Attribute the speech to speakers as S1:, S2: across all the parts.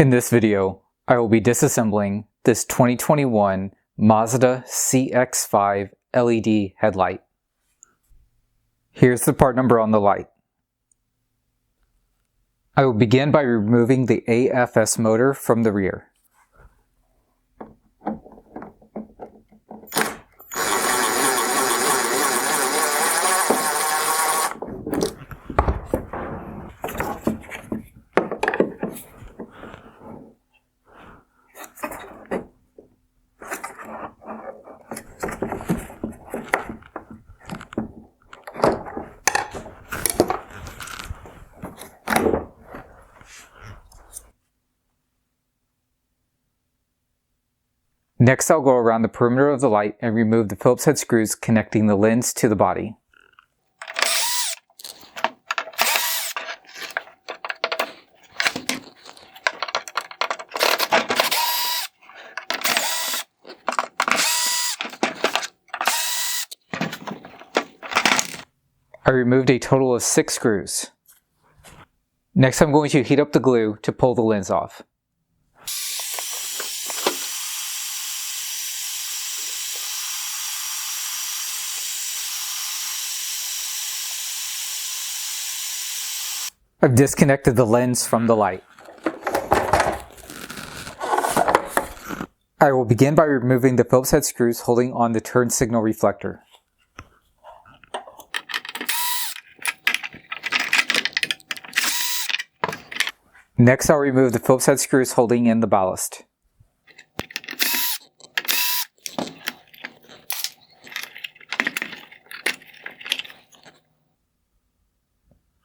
S1: In this video, I will be disassembling this 2021 Mazda CX-5 LED headlight. Here's the part number on the light. I will begin by removing the AFS motor from the rear. Next, I'll go around the perimeter of the light and remove the Phillips head screws connecting the lens to the body. I removed a total of 6 screws. Next, I'm going to heat up the glue to pull the lens off. I've disconnected the lens from the light. I will begin by removing the Phillips head screws holding on the turn signal reflector. Next, I'll remove the Phillips head screws holding in the ballast.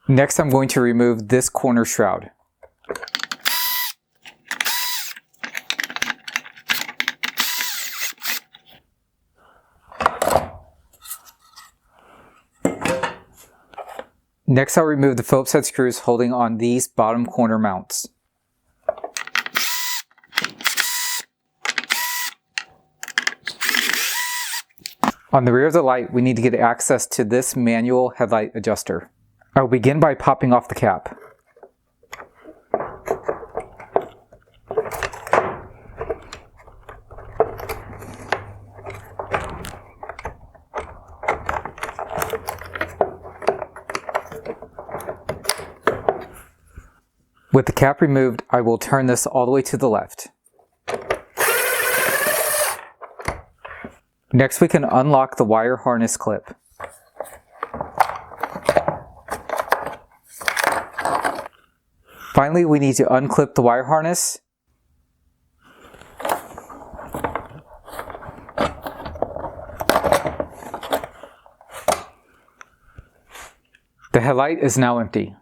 S1: Next, I'm going to remove this corner shroud. Next, I'll remove the Phillips head screws holding on these bottom corner mounts. On the rear of the light, we need to get access to this manual headlight adjuster. I will begin by popping off the cap. With the cap removed, I will turn this all the way to the left. Next, we can unlock the wire harness clip. Finally, we need to unclip the wire harness. The headlight is now empty.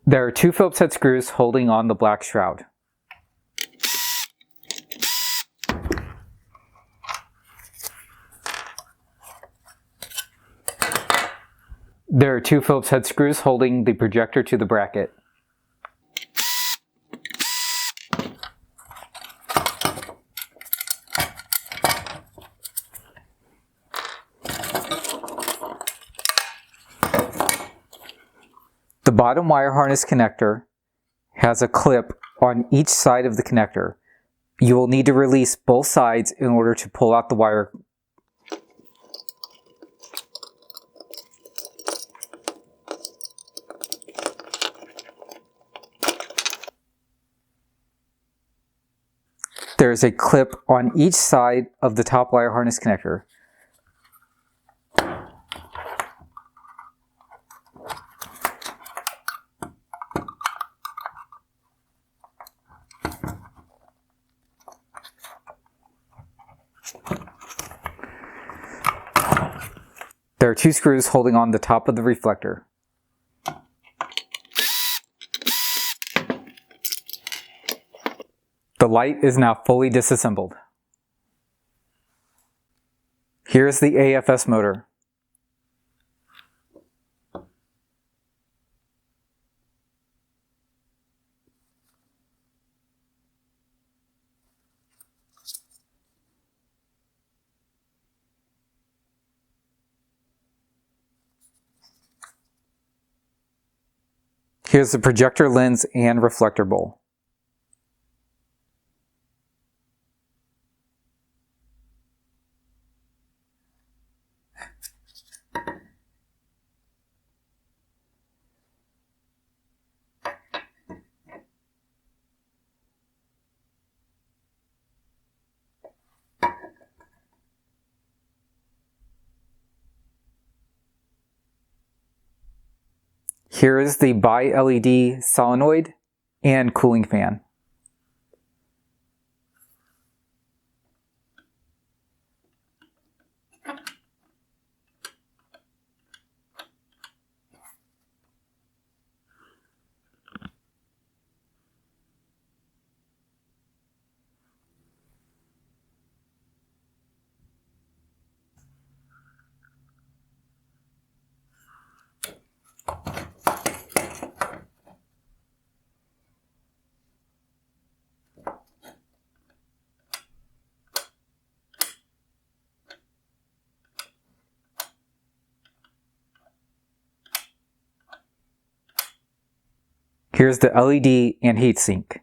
S1: There are 2 Phillips head screws holding on the black shroud. There are 2 Phillips head screws holding the projector to the bracket. The bottom wire harness connector has a clip on each side of the connector. You will need to release both sides in order to pull out the wire. There is a clip on each side of the top wire harness connector. There are 2 screws holding on the top of the reflector. The light is now fully disassembled. Here is the AFS motor. Here's the projector lens and reflector bowl. Here is the bi-LED solenoid and cooling fan. Here's the LED and heatsink.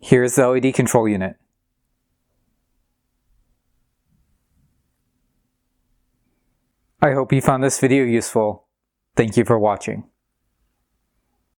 S1: Here's the LED control unit. I hope you found this video useful. Thank you for watching.